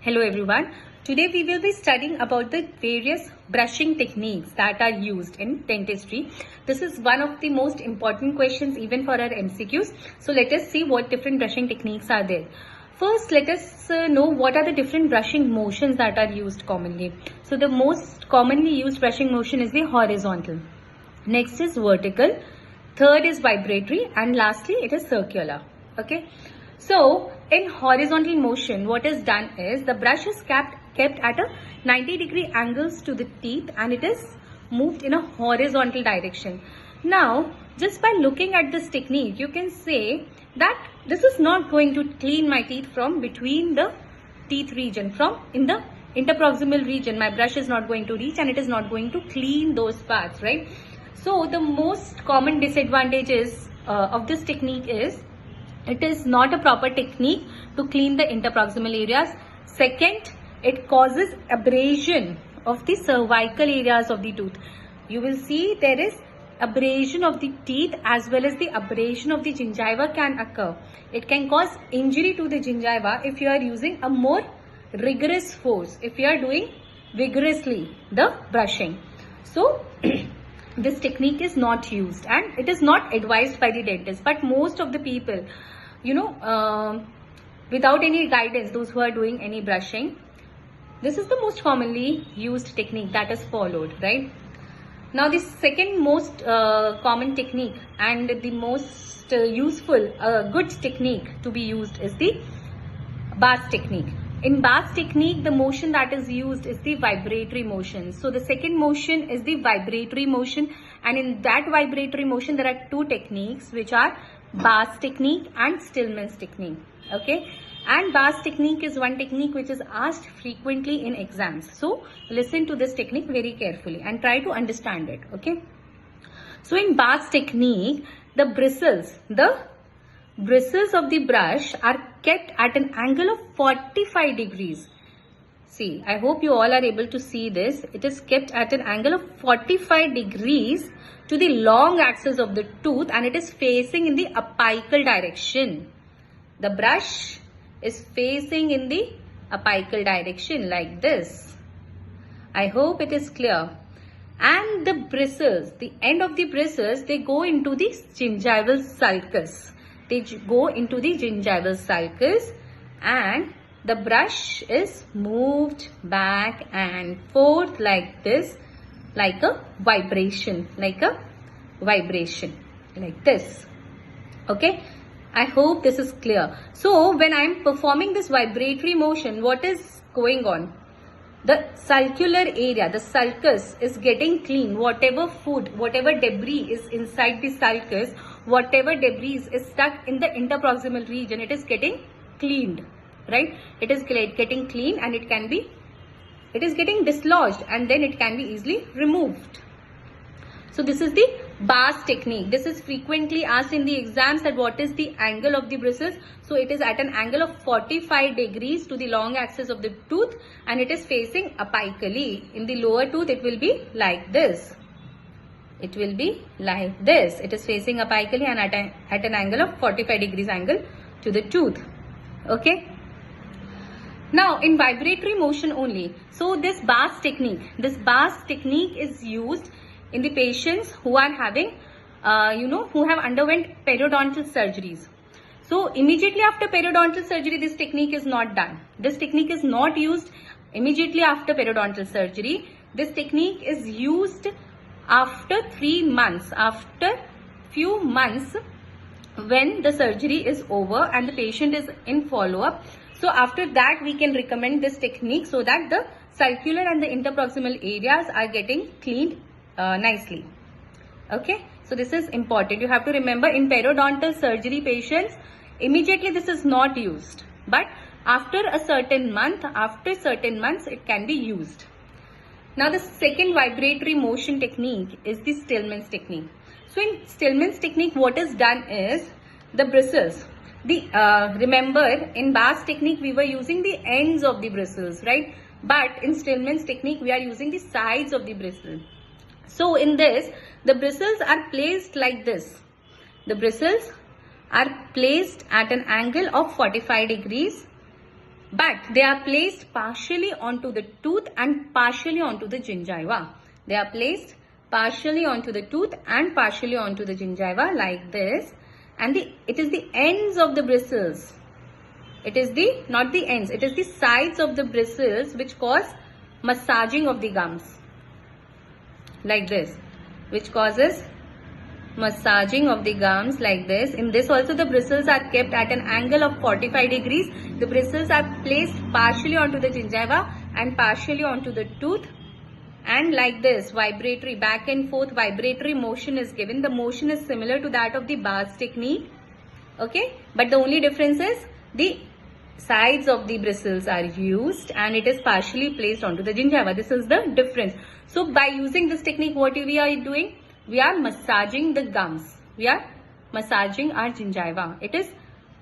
Hello everyone. Today we will be studying about the various brushing techniques that are used in dentistry. This is one of the most important questions even for our MCQs. So let us see what different brushing techniques are there. First, let us know what are the different brushing motions that are used commonly. So the most commonly used brushing motion is the horizontal. Next is vertical. Third is vibratory, and lastly it is circular. Okay. So in horizontal motion, what is done is the brush is kept at a 90-degree angles to the teeth and it is moved in a horizontal direction. Now, just by looking at this technique, you can say that this is not going to clean my teeth from between the teeth region, from in the interproximal region. My brush is not going to reach and it is not going to clean those parts, right? So the most common disadvantages of this technique is it is not a proper technique to clean the interproximal areas. Second, it causes abrasion of the cervical areas of the tooth. You will see there is abrasion of the teeth as well as the abrasion of the gingiva can occur. It can cause injury to the gingiva if you are using a more rigorous force, if you are doing vigorously the brushing. So, this technique is not used and it is not advised by the dentist, but most of the people, without any guidance, those who are doing any brushing, this is the most commonly used technique that is followed, right? Now the second most common technique and the most useful, good technique to be used is the Bass technique. In Bass technique, the motion that is used is the vibratory motion. So the second motion is the vibratory motion, and in that vibratory motion there are two techniques which are Bass technique and Stillman's technique. Okay, and Bass technique is one technique which is asked frequently in exams. So listen to this technique very carefully and try to understand it. Okay, so in Bass technique, the bristles of the brush are kept at an angle of 45 degrees. See, I hope you all are able to see this. It is kept at an angle of 45 degrees to the long axis of the tooth and it is facing in the apical direction. The brush is facing in the apical direction like this. I hope it is clear. And the bristles, the end of the bristles, they go into the gingival sulcus. They go into the gingival sulcus and the brush is moved back and forth like this, like a vibration, like this. Okay, I hope this is clear. So when I am performing this vibratory motion, what is going on? The sulcular area, the sulcus is getting clean. Whatever food, whatever debris is inside the sulcus, whatever debris is stuck in the interproximal region, it is getting cleaned, right? It is getting clean and it is getting dislodged and then it can be easily removed. So this is the Bass technique. This is frequently asked in the exams that what is the angle of the bristles. So it is at an angle of 45 degrees to the long axis of the tooth and it is facing apically. In the lower tooth it will be like this. It will be like this. It is facing apically and at an angle of 45 degrees angle to the tooth. Okay. Now in vibratory motion only. So this Bass technique is used in the patients who are having, who have underwent periodontal surgeries. So immediately after periodontal surgery, this technique is not done. This technique is not used immediately after periodontal surgery. This technique is used after 3 months, after few months when the surgery is over and the patient is in follow-up. So after that we can recommend this technique so that the sulcular and the interproximal areas are getting cleaned nicely. Okay, so this is important. You have to remember in periodontal surgery patients, immediately this is not used, but after certain months it can be used. Now the second vibratory motion technique is the Stillman's technique. So in Stillman's technique, what is done is the bristles. Remember in Bass technique we were using the ends of the bristles, right? But in Stillman's technique we are using the sides of the bristle. So in this, the bristles are placed like this. The bristles are placed at an angle of 45 degrees but they are placed partially onto the tooth and partially onto the gingiva. They are placed partially onto the tooth and partially onto the gingiva like this, and it is the ends of the bristles. It is not the ends, it is the sides of the bristles which cause massaging of the gums like this, which causes massaging of the gums like this. In this also the bristles are kept at an angle of 45 degrees. The bristles are placed partially onto the gingiva and partially onto the tooth, and like this vibratory back and forth vibratory motion is given. The motion is similar to that of the Bas technique, okay, but the only difference is the sides of the bristles are used and it is partially placed onto the gingiva. This is the difference. So by using this technique, what we are doing? We are massaging the gums. We are massaging our gingiva. It is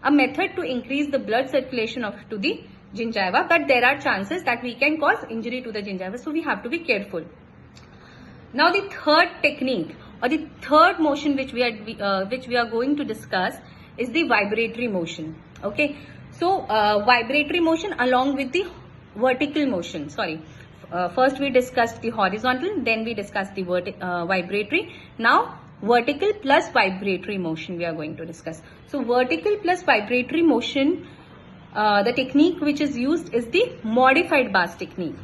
a method to increase the blood circulation to the gingiva, but there are chances that we can cause injury to the gingiva, so we have to be careful. Now the third technique or the third motion which we are going to discuss is the vibratory motion. Okay, so vibratory motion along with the vertical motion. First we discussed the horizontal, then we discussed the vibratory. Now vertical plus vibratory motion we are going to discuss. So vertical plus vibratory motion, the technique which is used is the modified Bas technique.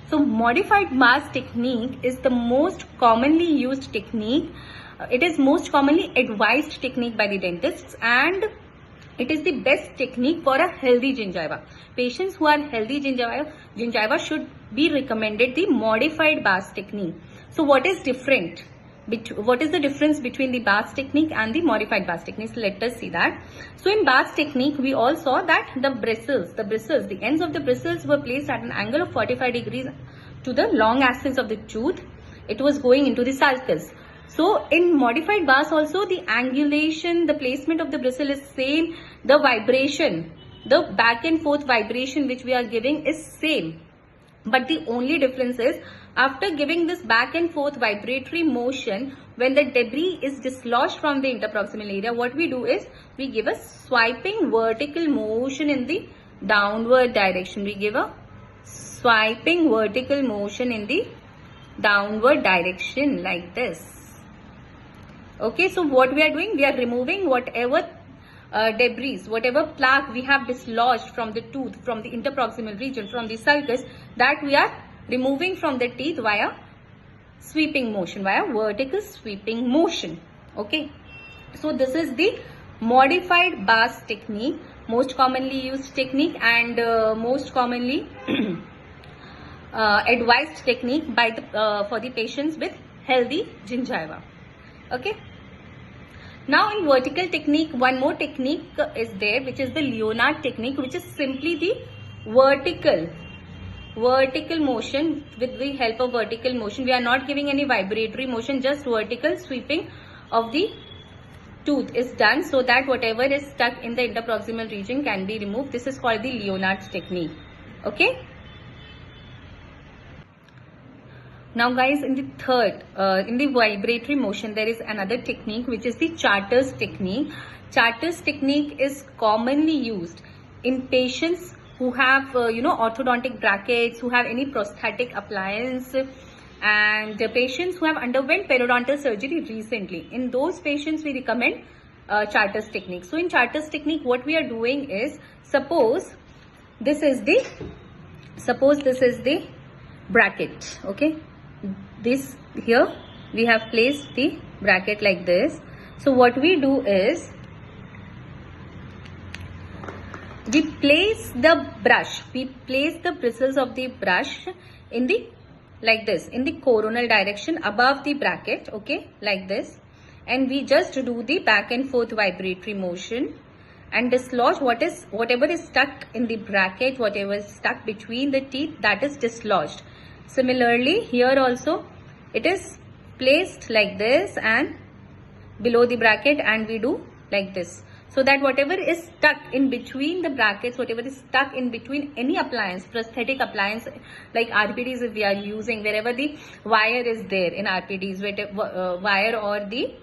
So modified Bas technique is the most commonly used technique. It is most commonly advised technique by the dentists, and it is the best technique for a healthy gingiva. Patients who are healthy gingiva should be recommended the modified Bas technique. So what is different? What is the difference between the Bas technique and the modified Bas technique? So let us see that. So in Bas technique, we all saw that the ends of the bristles were placed at an angle of 45 degrees to the long axis of the tooth. It was going into the sulcus. So in modified Bas also, the angulation, the placement of the bristle is same. The vibration, the back and forth vibration which we are giving is same. But the only difference is, after giving this back and forth vibratory motion, when the debris is dislodged from the interproximal area, what we do is we give a swiping vertical motion in the downward direction. We give a swiping vertical motion in the downward direction like this. Okay, so what we are doing? We are removing whatever debris, whatever plaque we have dislodged from the tooth, from the interproximal region, from the sulcus, that we are removing from the teeth via sweeping motion, via vertical sweeping motion. Okay, so this is the modified Bas technique, most commonly used technique and most commonly advised technique by for the patients with healthy gingiva. Okay. Now in vertical technique, one more technique is there, which is the Leonard technique, which is simply the vertical motion. With the help of vertical motion, we are not giving any vibratory motion, just vertical sweeping of the tooth is done, so that whatever is stuck in the interproximal region can be removed. This is called the Leonard's technique. Okay. Now guys, in the third, in the vibratory motion, there is another technique which is the Charter's technique. Charter's technique is commonly used in patients who have, orthodontic brackets, who have any prosthetic appliance, and patients who have underwent periodontal surgery recently. In those patients, we recommend Charter's technique. So in Charter's technique, what we are doing is, suppose this is the bracket. Okay. This here we have placed the bracket like this. So what we do is we place the bristles of the brush in the like this, in the coronal direction above the bracket. Okay, like this, and we just do the back and forth vibratory motion and dislodge whatever is stuck in the bracket, whatever is stuck between the teeth, that is dislodged. Similarly, here also it is placed like this and below the bracket, and we do like this, so that whatever is stuck in between the brackets, whatever is stuck in between any appliance, prosthetic appliance like RPDs if we are using, wherever the wire is there in RPDs, wire or the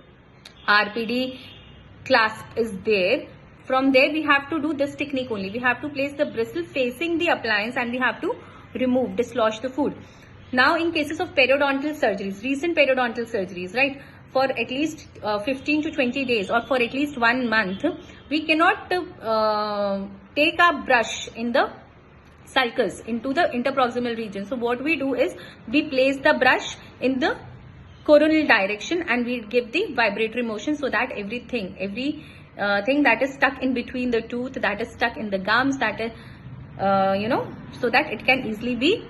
RPD clasp is there, From there we have to do this technique only. We have to place the bristle facing the appliance and we have to dislodge the food. Now in cases of periodontal surgeries, recent periodontal surgeries, right, for at least 15 to 20 days or for at least 1 month, we cannot take our brush in the sulcus into the interproximal region. So what we do is we place the brush in the coronal direction and we give the vibratory motion so that everything that is stuck in between the tooth, that is stuck in the gums, that is so that it can easily be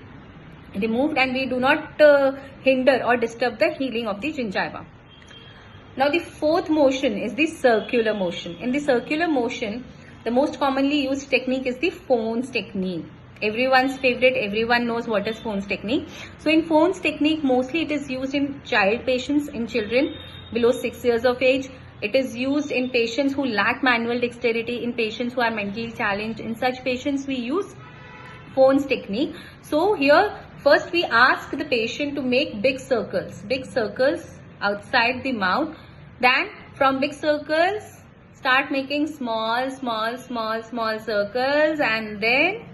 removed and we do not hinder or disturb the healing of the gingiva. Now the fourth motion is the circular motion. In the circular motion, the most commonly used technique is the Fones technique. Everyone's favorite, everyone knows what is Fones technique. So in Fones technique, mostly it is used in child patients, in children below 6 years of age. It is used in patients who lack manual dexterity, in patients who are mentally challenged. In such patients, we use Fones technique. So here, first we ask the patient to make big circles outside the mouth. Then from big circles, start making small circles, and then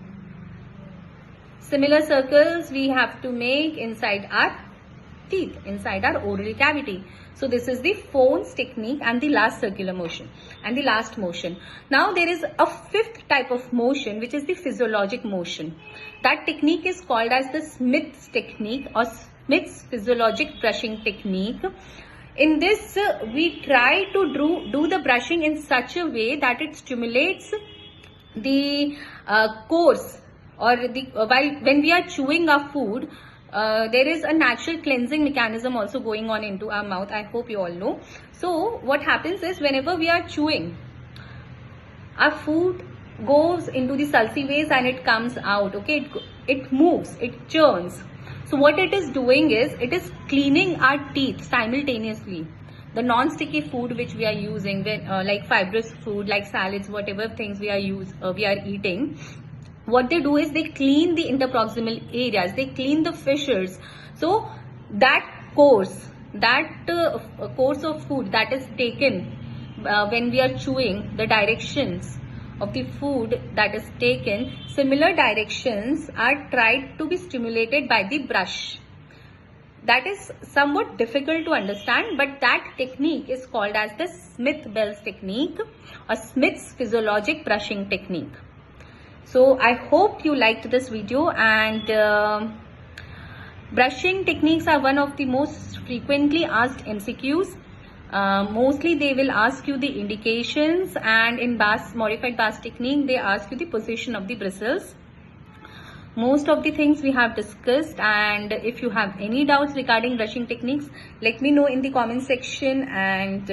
similar circles we have to make inside our teeth, inside our oral cavity. So this is the Fones technique and the last circular motion and the last motion. Now there is a fifth type of motion which is the physiologic motion. That technique is called as the Smith's technique or Smith's physiologic brushing technique. In this, we try to do the brushing in such a way that it stimulates the course, or when we are chewing our food, there is a natural cleansing mechanism also going on into our mouth. I hope you all know. So what happens is whenever we are chewing, our food goes into the sulci ways and it comes out. Okay, it moves, it churns. So what it is doing is it is cleaning our teeth simultaneously. The non-sticky food which we are using, like fibrous food, like salads, whatever things we are eating, what they do is they clean the interproximal areas, they clean the fissures. So that course of food that is taken when we are chewing, the directions of the food that is taken, similar directions are tried to be stimulated by the brush. That is somewhat difficult to understand, but that technique is called as the Smith-Bell's technique or Smith's physiologic brushing technique. So I hope you liked this video, and brushing techniques are one of the most frequently asked MCQs. Mostly they will ask you the indications, and in modified Bass technique they ask you the position of the bristles. Most of the things we have discussed, and if you have any doubts regarding brushing techniques, let me know in the comment section and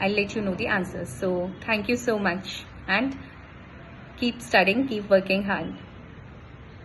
I'll let you know the answers. So thank you so much, and keep studying, keep working hard.